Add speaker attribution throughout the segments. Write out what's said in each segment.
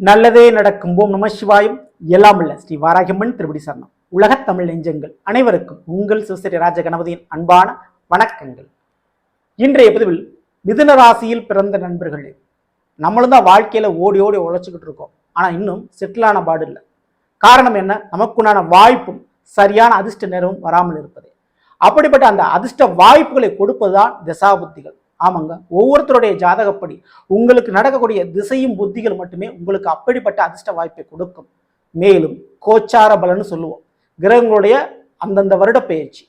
Speaker 1: நல்லதே நடக்கும். ஓம் நம சிவாயம். எல்லாம் இல்ல ஸ்ரீ வாராகியம்மன் திருப்படி சரணம். உலகத் தமிழ் நெஞ்சங்கள் அனைவருக்கும் உங்கள் சிவஸ்ரீ ராஜ கணபதியின் அன்பான வணக்கங்கள். இன்றைய பதிவில் மிதுன ராசியில் பிறந்த நண்பர்களே, நம்மளும் தான் வாழ்க்கையில ஓடி ஓடி உழைச்சிக்கிட்டு இருக்கோம். ஆனா இன்னும் செட்டிலான பாடு இல்லை. காரணம் என்ன? நமக்குண்டான வாய்ப்பும் சரியான அதிர்ஷ்ட நேரமும் வராமல் இருப்பது. அப்படிப்பட்ட அந்த அதிர்ஷ்ட வாய்ப்புகளை கொடுப்பதுதான் திசாபுத்திகள். ஆமாங்க, ஒவ்வொருத்தருடைய ஜாதகப்படி உங்களுக்கு நடக்கக்கூடிய திசையும் புத்திகள் மட்டுமே உங்களுக்கு அப்படிப்பட்ட அதிர்ஷ்ட வாய்ப்பை கொடுக்கும். மேலும் கோச்சார பலன்னு சொல்லுவோம், கிரகங்களுடைய அந்தந்த வருட பயிற்சி.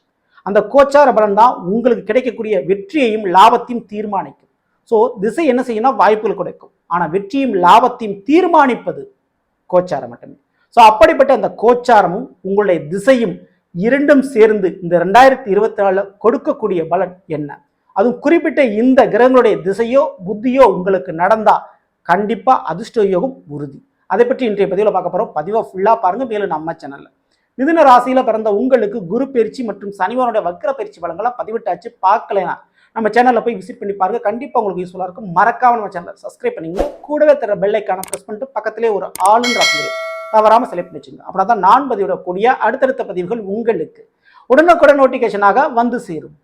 Speaker 1: அந்த கோச்சார பலன் தான் உங்களுக்கு கிடைக்கக்கூடிய வெற்றியையும் லாபத்தையும் தீர்மானிக்கும். ஸோ திசை என்ன செய்யணும்? வாய்ப்புகள் கிடைக்கும். ஆனால் வெற்றியும் லாபத்தையும் தீர்மானிப்பது கோச்சாரம் மட்டுமே. ஸோ அப்படிப்பட்ட அந்த கோச்சாரமும் உங்களுடைய திசையும் இரண்டும் சேர்ந்து இந்த 2024 கொடுக்கக்கூடிய பலன் என்ன? அதுவும் குறிப்பிட்ட இந்த கிரகங்களுடைய திசையோ புத்தியோ உங்களுக்கு நடந்தா கண்டிப்பா அதிர்ஷ்ட யோகம் உறுதி. அதை பற்றி இன்றைய பதிவில் பார்க்க போறோம். பதிவை ஃபுல்லா பாருங்க. மேலும் நம்ம சேனல்ல மிதுன ராசியில பிறந்த உங்களுக்கு குரு பயிற்சி மற்றும் சனிவனுடைய வக்ர பயிற்சி பலன்களை பதிவிட்டாச்சு. பார்க்கலைன்னா நம்ம சேனல்ல போய் விசிட் பண்ணி பாருங்க. கண்டிப்பா உங்களுக்கு யூஸ்ஃபுல்லா இருக்கும். மறக்காம நம்ம சேனலை சப்ஸ்கிரைப் பண்ணிங்க. கூடவே தர பெல் ஐக்கான பிரஸ் பண்ணிட்டு பக்கத்திலே ஒரு ஆளுன்ற ஆப்ஷன் தவறாம செலக்ட் பண்ணிச்சுங்க. அப்படின்னா தான் நான் பதிவிடக்கூடிய அடுத்தடுத்த பதிவுகள் உங்களுக்கு உடனுக்குடன் நோட்டிபிகேஷனாக வந்து சேரும்.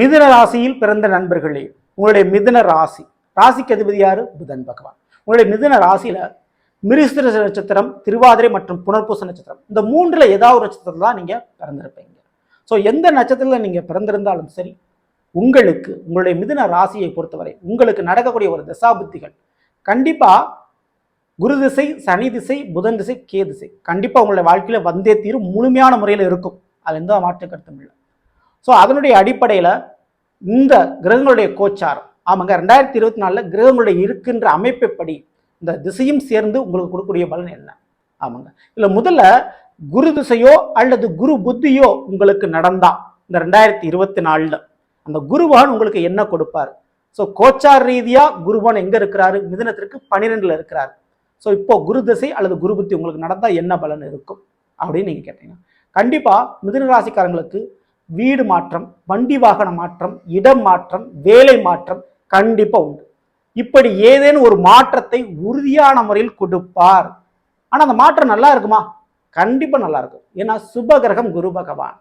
Speaker 1: மிதுன ராசியில் பிறந்த நண்பர்களே, உங்களுடைய மிதுன ராசிக்கு அதிபதி யாரு? புதன் பகவான். உங்களுடைய மிதுன ராசியில மிருகசிர நட்சத்திரம், திருவாதிரை மற்றும் புனர்பூச நட்சத்திரம், இந்த மூன்றுல ஏதாவது ஒரு நட்சத்திரத்துல தான் நீங்க பிறந்திருப்பீங்க. ஸோ எந்த நட்சத்திரத்துல நீங்க பிறந்திருந்தாலும் சரி, உங்களுக்கு உங்களுடைய மிதுன ராசியை பொறுத்தவரை உங்களுக்கு நடக்கக்கூடிய ஒரு தசாபுத்திகள் கண்டிப்பா குரு திசை, சனி திசை, புதன் திசை, கே திசை கண்டிப்பா உங்களுடைய வாழ்க்கையில வந்தே தீரும். முழுமையான முறையில் இருக்கும். அது எந்த மாற்று கருத்தும் இல்லை. ஸோ அதனுடைய அடிப்படையில் இந்த கிரகங்களுடைய கோச்சாரம், ஆமாங்க, 2024 கிரகங்களுடைய இருக்கின்ற அமைப்பைப்படி இந்த திசையும் சேர்ந்து உங்களுக்கு கொடுக்கக்கூடிய பலன் என்ன? ஆமாங்க, இல்லை முதல்ல குரு திசையோ அல்லது குரு புத்தியோ உங்களுக்கு நடந்தா இந்த 2024 அந்த குருவான் உங்களுக்கு என்ன கொடுப்பார்? ஸோ கோச்சார் ரீதியா குருவான் எங்க இருக்கிறாரு? மிதுனத்திற்கு 12ல் இருக்கிறார். ஸோ இப்போ குரு திசை அல்லது குரு புத்தி உங்களுக்கு நடந்தா என்ன பலன் இருக்கும் அப்படின்னு நீங்க கேட்டீங்கன்னா, கண்டிப்பா மிதுன ராசிக்காரங்களுக்கு வீடு மாற்றம், வண்டி வாகன மாற்றம், இடம் மாற்றம், வேலை மாற்றம் கண்டிப்பா உண்டு. இப்படி ஏதேனும் ஒரு மாற்றத்தை உறுதியான முறையில் கொடுப்பார். ஆனா அந்த மாற்றம் நல்லா இருக்குமா? கண்டிப்பா நல்லா இருக்கும். ஏன்னா சுப கிரகம் குரு பகவான்.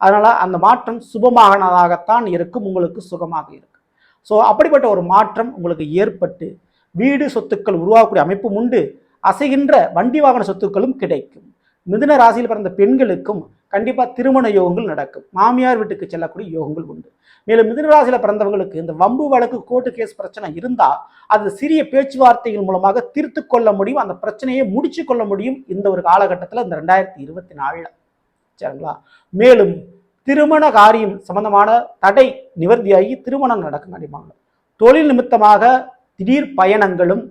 Speaker 1: அதனால அந்த மாற்றம் சுபமாகனதாகத்தான் இருக்கும், உங்களுக்கு சுகமாக இருக்கும். ஸோ அப்படிப்பட்ட ஒரு மாற்றம் உங்களுக்கு ஏற்பட்டு வீடு சொத்துக்கள் உருவாகக்கூடிய அமைப்பும் உண்டு. அசைகின்ற வண்டி வாகன சொத்துக்களும் கிடைக்கும். மிதுன ராசியில் பிறந்த பெண்களுக்கும் கண்டிப்பா திருமண யோகங்கள் நடக்கும். மாமியார் வீட்டுக்கு செல்லக்கூடிய யோகங்கள் உண்டு. மேலும் மிதுன ராசியில பிறந்தவங்களுக்கு இந்த வம்பு வழக்கு, கோர்ட்டு கேஸ் பிரச்சனை இருந்தா அது சிறிய பேச்சுவார்த்தைகள் மூலமாக தீர்த்து கொள்ள முடியும். அந்த பிரச்சனையை முடிச்சு கொள்ள முடியும் இந்த ஒரு காலகட்டத்தில், இந்த 2024. சரிங்களா? மேலும் திருமண காரியம் சம்பந்தமான தடை நிவர்த்தியாகி திருமணம் நடக்கும். கண்டிப்பாங்க தொழில் நிமித்தமாக திடீர் பயணங்களும்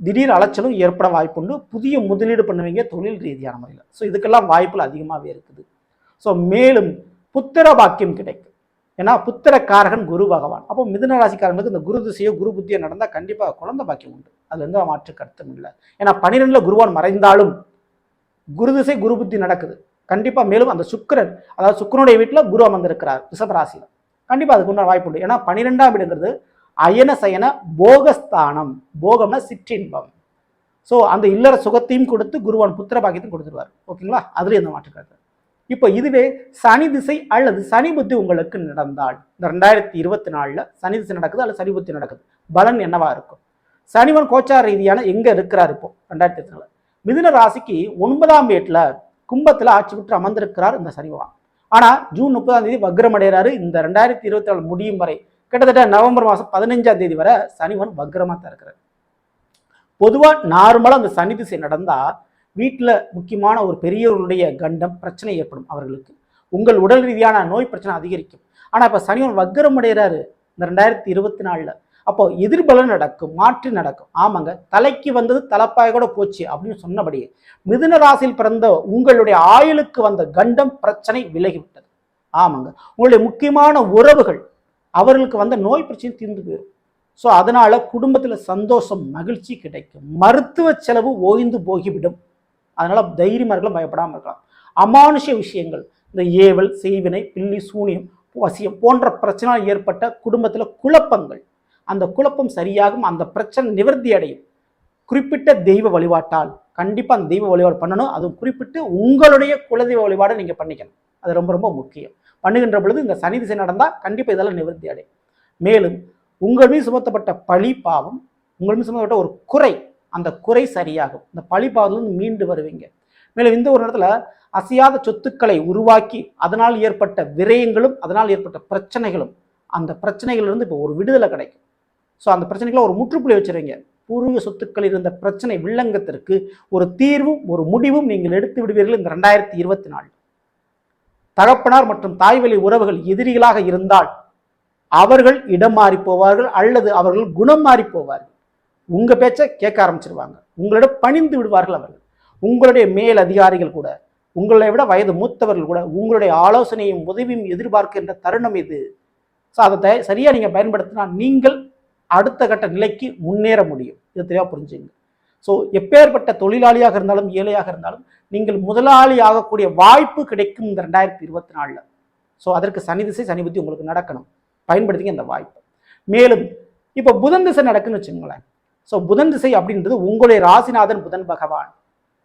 Speaker 1: திடீர் அலைச்சலும் ஏற்பட வாய்ப்புண்டு. புதிய முதலீடு பண்ணுவீங்க தொழில் ரீதியான முறையில். ஸோ இதுக்கெல்லாம் வாய்ப்புகள் அதிகமாகவே இருக்குது. ஸோ மேலும் புத்திர பாக்கியம் கிடைக்கும். ஏன்னா புத்திரக்காரகன் குரு பகவான். அப்போ மிதுன ராசிக்காரங்களுக்கு இந்த குரு திசையோ குரு புத்தியோ நடந்தால் கண்டிப்பாக குழந்தை பாக்கியம் உண்டு. அதுல எந்த மாற்று கருத்தும் இல்லை. ஏன்னா 12ல் குருவான் மறைந்தாலும் குரு திசை குரு புத்தி நடக்குது கண்டிப்பா. மேலும் அந்த சுக்கிரன், அதாவது சுக்கிரனுடைய வீட்டில் குரு அமர்ந்திருக்கிறார் ரிஷபராசியில். கண்டிப்பா அதுக்கு உண்டான வாய்ப்பு உண்டு. ஏன்னா 12ஆம் வீடுங்கிறது அயன சயன போகஸ்தானம். போகம்னா சிற்றின்பம். ஸோ அந்த இல்லற சுகத்தையும் கொடுத்து குருவான் புத்திர பாக்கியத்தையும் கொடுத்துருவார். ஓகேங்களா? அதுல எந்த மாற்றுக்காது. இப்போ இதுவே சனி திசை அல்லது சனி புத்தி உங்களுக்கு நடந்தால் இந்த 2024 சனி திசை நடக்குது அல்லது சனி புத்தி நடக்குது, பலன் என்னவா இருக்கும்? சனிவன் கோச்சார ரீதியான எங்க இருக்கிறார்? இப்போ 2024 மிதுன ராசிக்கு 9ஆம் வீட்டுல கும்பத்துல ஆட்சி பெற்று அமர்ந்திருக்கிறார் இந்த சனிவான். ஆனா ஜூன் 30ஆம் தேதி வக்ரம் அடைகிறாரு. இந்த 2024 முடியும் வரை கிட்டத்தட்ட நவம்பர் மாதம் 15ஆம் தேதி வரை சனிவன் வக்ரமா தான் இருக்கிறார். பொதுவாக நார்மலாக அந்த சனி திசை நடந்தா வீட்டில் முக்கியமான ஒரு பெரியவர்களுடைய கண்டம் பிரச்சனை ஏற்படும். அவர்களுக்கு உங்கள் உடல் ரீதியான நோய் பிரச்சனை அதிகரிக்கும். ஆனால் இப்போ சனிவன் வக்ரம் அடைகிறாரு இந்த 2024. அப்போ எதிர்பலன் நடக்கும், மாற்றி நடக்கும். ஆமாங்க, தலைக்கு வந்தது தலைப்பாய் கூட போச்சு அப்படின்னு சொன்னபடியே மிதுன ராசியில் பிறந்த உங்களுடைய ஆயுளுக்கு வந்த கண்டம் பிரச்சனை விலகிவிட்டது. ஆமாங்க, உங்களுடைய முக்கியமான உறவுகள் அவர்களுக்கு வந்த நோய் பிரச்சனை தீர்ந்து போயிடும். ஸோ அதனால குடும்பத்தில் சந்தோஷம், மகிழ்ச்சி கிடைக்கும். மருத்துவ செலவு ஓய்ந்து போகிவிடும். அதனால தைரியமாக இருக்கலாம், பயப்படாமல் இருக்கலாம். அமானுஷ விஷயங்கள், இந்த ஏவல், செய்வினை, பில்லி, சூனியம், வசியம் போன்ற பிரச்சனை ஏற்பட்ட குடும்பத்தில் குழப்பங்கள், அந்த குழப்பம் சரியாகும். அந்த பிரச்சனை நிவர்த்தி அடையும். குறிப்பிட்ட தெய்வ வழிபாட்டால் கண்டிப்பாக அந்த தெய்வ வழிபாடு பண்ணணும். அதுவும் குறிப்பிட்டு உங்களுடைய குலதெய்வ வழிபாடு நீங்கள் பண்ணிக்கணும். அது ரொம்ப ரொம்ப முக்கியம். பண்ணுகின்ற பொழுது இந்த சனி திசை நடந்தால் கண்டிப்பாக இதெல்லாம் நிவர்த்தி அடையும். மேலும் உங்கள் மீது சுமத்தப்பட்ட பழி பாவம், உங்கள் மீது சுமத்தப்பட்ட ஒரு குறை, அந்த குறை சரியாகும். இந்த பழி பாவத்திலிருந்து மீண்டு வருவீங்க. மேலும் இந்த ஒரு இடத்துல அசையாத சொத்துக்களை உருவாக்கி அதனால் ஏற்பட்ட விரயங்களும் அதனால் ஏற்பட்ட பிரச்சனைகளும், அந்த பிரச்சனைகளிலிருந்து இப்போ ஒரு விடுதலை கிடைக்கும். ஸோ அந்த பிரச்சனைகளை ஒரு முற்றுப்புள்ளி வச்சுருவீங்க. பூர்வீக சொத்துக்கள் இருந்த பிரச்சனை வில்லங்கத்திற்கு ஒரு தீர்வும் ஒரு முடிவும் நீங்கள் எடுத்து விடுவீர்கள் இந்த 2024. தகப்பனார் மற்றும் தாய்வழி உறவுகள் எதிரிகளாக இருந்தால் அவர்கள் இடம் மாறி போவார்கள் அல்லது அவர்கள் குணம் மாறி போவார்கள். உங்க பேச்சை கேட்க ஆரம்பிச்சிருவாங்க. உங்களிடம் பணிந்து விடுவார்கள் அவர்கள். உங்களுடைய மேல் அதிகாரிகள் கூட, உங்களை விட வயது மூத்தவர்கள் கூட உங்களுடைய ஆலோசனையும் உதவியும் எதிர்பார்க்கின்ற தருணம் இது. ஸோ அதை சரியாக நீங்கள் பயன்படுத்தினா நீங்கள் அடுத்த கட்ட நிலைக்கு முன்னேற முடியும். இது தெளிவாக புரிஞ்சுங்க. ஸோ எப்பேற்பட்ட தொழிலாளியாக இருந்தாலும் ஏழையாக இருந்தாலும் நீங்கள் முதலாளி ஆகக்கூடிய வாய்ப்பு கிடைக்கும் இந்த 2024. ஸோ அதற்கு சனி திசை சனி புத்தி உங்களுக்கு நடக்கணும். பயன்படுத்திங்க இந்த வாய்ப்பு. மேலும் இப்போ புதன் திசை நடக்குன்னு வச்சுங்களேன். ஸோ புதன் திசை அப்படின்றது உங்களுடைய ராசிநாதன் புதன் பகவான்.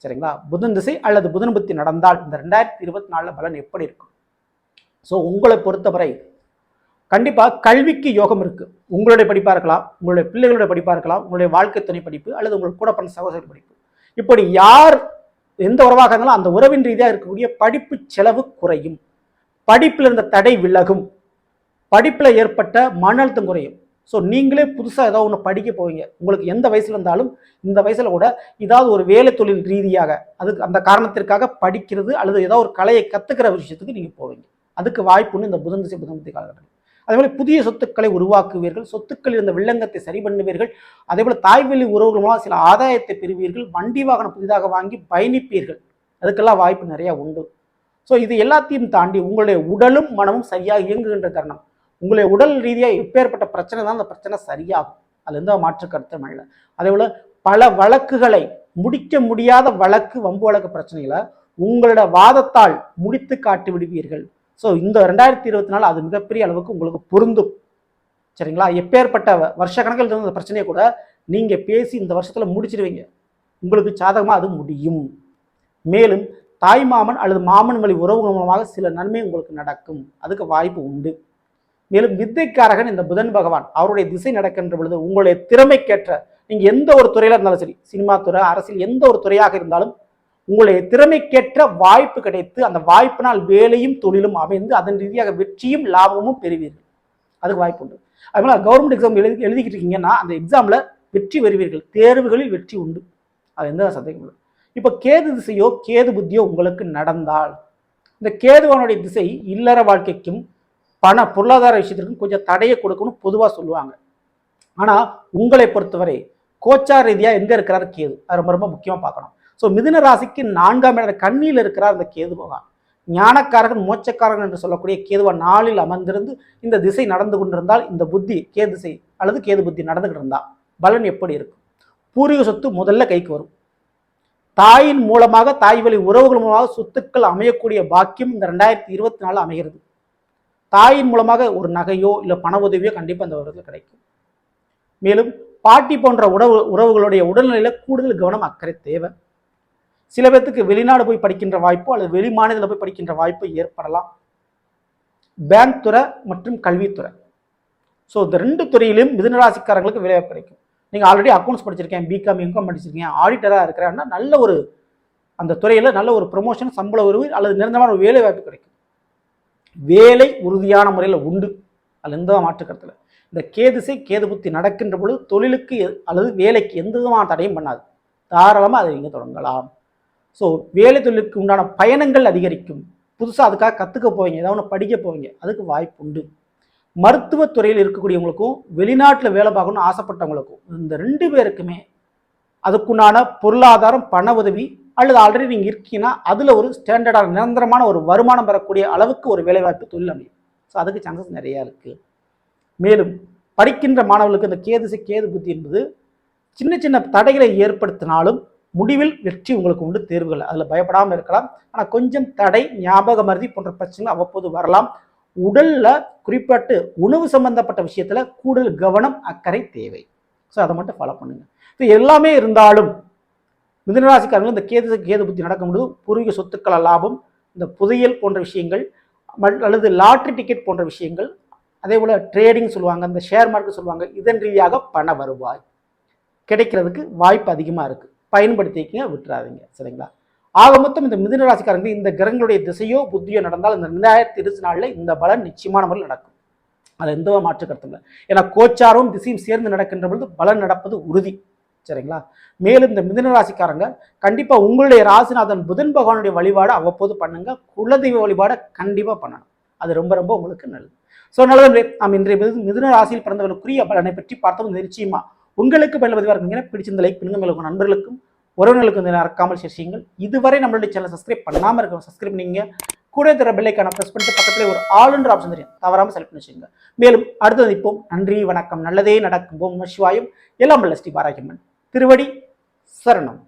Speaker 1: சரிங்களா? புதன் திசை அல்லது புதன் புத்தி நடந்தால் இந்த 2024 பலன் எப்படி இருக்கும்? ஸோ உங்களை பொறுத்தவரை கண்டிப்பாக கல்விக்கு யோகம் இருக்கு. உங்களுடைய படிப்பாக இருக்கலாம், உங்களுடைய பிள்ளைகளுடைய படிப்பாக இருக்கலாம், உங்களுடைய வாழ்க்கை துணை படிப்பு அல்லது உங்களுக்கு கூட பிறந்த சகோதர படிப்பு. இப்படி யார் எந்த உறவாக இருந்தாலும் அந்த உறவின் ரீதியாக இருக்கக்கூடிய படிப்பு செலவு குறையும். படிப்பில் இருந்த தடை விலகும். படிப்பில் ஏற்பட்ட மன அழுத்தம் குறையும். ஸோ நீங்களே புதுசாக ஏதாவது ஒன்று படிக்க போவீங்க. உங்களுக்கு எந்த வயசுல இருந்தாலும் இந்த வயசுல கூட ஏதாவது ஒரு வேலை தொழில் ரீதியாக அதுக்கு அந்த காரணத்திற்காக படிக்கிறது அல்லது ஏதாவது ஒரு கலையை கற்றுக்கிற விஷயத்துக்கு நீங்கள் போவீங்க. அதுக்கு வாய்ப்புன்னு இந்த புதன் திசை புதன் புத்தி காலகட்டம். அதேபோல புதிய சொத்துக்களை உருவாக்குவீர்கள். சொத்துக்கள் இருந்த வில்லங்கத்தை சரி பண்ணுவீர்கள். அதேபோல தாய்வழி உறவுகள் மூலம் சில ஆதாயத்தை பெறுவீர்கள். வண்டி வாகனம் புதிதாக வாங்கி பயணிப்பீர்கள். அதுக்கெல்லாம் வாய்ப்பு நிறைய உண்டு. ஸோ இது எல்லாத்தையும் தாண்டி உங்களுடைய உடலும் மனமும் சரியாக இயங்குகின்ற தருணம். உங்களுடைய உடல் ரீதியாக எப்பேற்பட்ட பிரச்சனை தான் அந்த பிரச்சனை சரியாகும். அது எந்த மாற்று கருத்தும் இல்லை. அதேபோல பல வழக்குகளை முடிக்க முடியாத வழக்கு வம்பு வழக்கு பிரச்சனைகளை உங்களோட வாதத்தால் முடித்து காட்டி விடுவீர்கள். ஸோ இந்த 2024 அது மிகப்பெரிய அளவுக்கு உங்களுக்கு பொருந்தும். சரிங்களா? எப்பேற்பட்ட வருஷ கணக்கில் இருந்த பிரச்சனையை கூட நீங்கள் பேசி இந்த வருஷத்தில் முடிச்சிடுவீங்க. உங்களுக்கு சாதகமாக அது முடியும். மேலும் தாய் மாமன் அல்லது மாமன் வழி உறவுகள் மூலமாக சில நன்மை உங்களுக்கு நடக்கும். அதுக்கு வாய்ப்பு உண்டு. மேலும் வித்தைக்காரகன் இந்த புதன் பகவான் அவருடைய திசை நடக்கின்ற பொழுது உங்களுடைய திறமைக்கேற்ற நீங்கள் எந்த ஒரு துறையில் இருந்தாலும் சரி, சினிமா துறை, அரசியல், எந்த ஒரு துறையாக இருந்தாலும் உங்களுடைய திறமைக்கேற்ற வாய்ப்பு கிடைத்து அந்த வாய்ப்பினால் வேலையும் தொழிலும் அமைந்து அதன் ரீதியாக வெற்றியும் லாபமும் பெறுவீர்கள். அதுக்கு வாய்ப்பு உண்டு. அதனால கவர்மெண்ட் எக்ஸாம் எழுதிக்கிட்டு இருக்கீங்கன்னா அந்த எக்ஸாமில் வெற்றி பெறுவீர்கள். தேர்வுகளில் வெற்றி உண்டு. அது எந்த சந்தேகம் இல்லை. இப்போ கேது திசையோ கேது புத்தியோ உங்களுக்கு நடந்தால் இந்த கேதுவனுடைய திசை இல்லற வாழ்க்கைக்கும் பொருளாதார விஷயத்திற்கும் கொஞ்சம் தடையை கொடுக்கணும் பொதுவாக சொல்லுவாங்க. ஆனால் உங்களை பொறுத்தவரை கோச்சார் ரீதியாக எங்கே இருக்கிறார் கேது, அது ரொம்ப ரொம்ப முக்கியமாக பார்க்கணும். ஸோ மிதுன ராசிக்கு 4ஆம் இடம் கண்ணியில் இருக்கிறார் அந்த கேது பகவான். ஞானக்காரகன் மோட்சக்காரகன் என்று சொல்லக்கூடிய கேதுவா 4இல் அமர்ந்திருந்து இந்த திசை நடந்து கொண்டிருந்தால் இந்த புத்தி கேது திசை அல்லது கேது புத்தி நடந்துகிட்டு இருந்தால் பலன் எப்படி இருக்கும்? பூர்வீக சொத்து முதல்ல கைக்கு வரும். தாயின் மூலமாக தாய் வழி உறவுகள் மூலமாக சொத்துக்கள் அமையக்கூடிய பாக்கியம் இந்த 2024 அமைகிறது. தாயின் மூலமாக ஒரு நகையோ இல்லை பண உதவியோ கண்டிப்பாக அந்த வருடத்தில் கிடைக்கும். மேலும் பாட்டி போன்ற உறவுகளுடைய உடல்நிலையில் கூடுதல் கவனம் அக்கறை தேவை. சில பேர்த்துக்கு வெளிநாடு போய் படிக்கின்ற வாய்ப்போ அல்லது வெளி மாநிலத்தில் போய் படிக்கின்ற வாய்ப்பு ஏற்படலாம். பேங்க் துறை மற்றும் கல்வித்துறை, ஸோ இந்த 2 துறையிலும் மிதுனராசிக்காரங்களுக்கு வேலை கிடைக்கும். நீங்கள் ஆல்ரெடி அக்கௌண்ட்ஸ் படிச்சிருக்கேன், பிகாம் எம்காம் படிச்சிருக்கீங்க, ஆடிட்டராக இருக்கிறாங்கன்னா நல்ல ஒரு அந்த துறையில் நல்ல ஒரு ப்ரொமோஷன், சம்பள உறவு அல்லது நிரந்தரமான ஒரு வேலை வாய்ப்பு கிடைக்கும். வேலை உறுதியான முறையில் உண்டு. அதில் எந்த மாற்று கருத்தில் இந்த கேதுசை கேது புத்தி நடக்கின்ற பொழுது தொழிலுக்கு அல்லது வேலைக்கு எந்த விதமான தடையும் பண்ணாது. தாராளமாக அதை நீங்கள் தொடங்கலாம். ஸோ வேலை தொழிலுக்கு உண்டான பயணங்கள் அதிகரிக்கும். புதுசாக அதுக்காக கற்றுக்க போவீங்க, ஏதாவது ஒன்று படிக்க போவீங்க, அதுக்கு வாய்ப்பு உண்டு. மருத்துவத்துறையில் இருக்கக்கூடியவங்களுக்கும் வெளிநாட்டில் வேலை பார்க்கணும்னு ஆசைப்பட்டவங்களுக்கும் இந்த 2 பேருக்குமே அதுக்குண்டான பொருளாதாரம், பண உதவி அல்லது ஆல்ரெடி நீங்கள் இருக்கீங்கன்னா அதில் ஒரு ஸ்டாண்டர்டான நிரந்தரமான ஒரு வருமானம் பெறக்கூடிய அளவுக்கு ஒரு வேலைவாய்ப்பு தொழில் அமையும். ஸோ அதுக்கு சான்சஸ் நிறையா இருக்குது. மேலும் படிக்கின்ற மாணவர்களுக்கு இந்த கேதுசை கேது புத்தி என்பது சின்ன சின்ன தடைகளை ஏற்படுத்தினாலும் முடிவில் வெற்றி உங்களுக்கு உண்டு. தேர்வுகள் அதில் பயப்படாமல் இருக்கலாம். ஆனால் கொஞ்சம் தடை, ஞாபக மருதி போன்ற பிரச்சனைகள் அவ்வப்போது வரலாம். உடலில் குறிப்பிட்டு உணவு சம்பந்தப்பட்ட விஷயத்தில் கூடுதல் கவனம் அக்கறை தேவை. ஸோ அதை மட்டும் ஃபாலோ பண்ணுங்கள். இது எல்லாமே இருந்தாலும் மிதுனராசிக்காரர்கள் இந்த கேது புத்தி நடக்கும்போது பூர்வீக சொத்துக்கள் லாபம், இந்த புதையல் போன்ற விஷயங்கள் அல்லது லாட்ரி டிக்கெட் போன்ற விஷயங்கள், அதே போல் ட்ரேடிங் சொல்லுவாங்க, இந்த ஷேர் மார்க்கெட் சொல்லுவாங்க, இதன் ரீதியாக பண வருவாய் கிடைக்கிறதுக்கு வாய்ப்பு அதிகமாக இருக்குது. பயன்படுத்திக்கங்க, விட்டுறாதீங்க. சரிங்களா? ஆக மொத்தம் இந்த மிதுன ராசிக்காரங்க இந்த கிரகங்களுடைய திசையோ புத்தியோ நடந்தால் இந்த 2024 இந்த பலன் நிச்சயமான முறையில் நடக்கும். அது எந்த மாற்று கருத்தும் இல்லை. ஏன்னா கோச்சாரும் திசையும் சேர்ந்து நடக்கின்ற பொழுது பலன் நடப்பது உறுதி. சரிங்களா? மேலும் இந்த மிதுன ராசிக்காரங்க கண்டிப்பா உங்களுடைய ராசிநாதன் புதன் பகவானுடைய வழிபாடு அவ்வப்போது பண்ணுங்க. குலதெய்வ வழிபாடை கண்டிப்பா பண்ணணும். அது ரொம்ப ரொம்ப உங்களுக்கு நல்லது. ஸோ நல்லது, நாம் இன்றைய மிதுன ராசியில் பிறந்தவர்களுக்குரிய பலனை பற்றி பார்த்தோம். நிச்சயமா உங்களுக்கு பல பதிவாக இருக்குங்க. பிடிச்சிருந்த லைக் பண்ணுங்க. மேலும் உங்கள் நண்பர்களுக்கும் உறவினர்களுக்கும் மறக்காமல் ஷேர் செய்யுங்கள். இதுவரை நம்மளுடைய சேனல் சப்ஸ்கிரைப் பண்ணாமல் இருக்க சப்ஸ்கிரைப் பண்ணிங்க. கூட தர பெல்லைக்கான ப்ரெஸ் பண்ணிட்டு பக்கத்தில் ஒரு ஆளுன்ற ஆப்ஷன் தெரியும், தவறாமல் செலக்ட் பண்ணி வச்சுங்க. மேலும் அடுத்தது நிற்போம். நன்றி, வணக்கம். நல்லதே நடக்கும். ஓம் நம சிவாயம். எல்லாம் வல்ல ஸ்ரீ வாராகியம்மன் திருவடி சரணம்.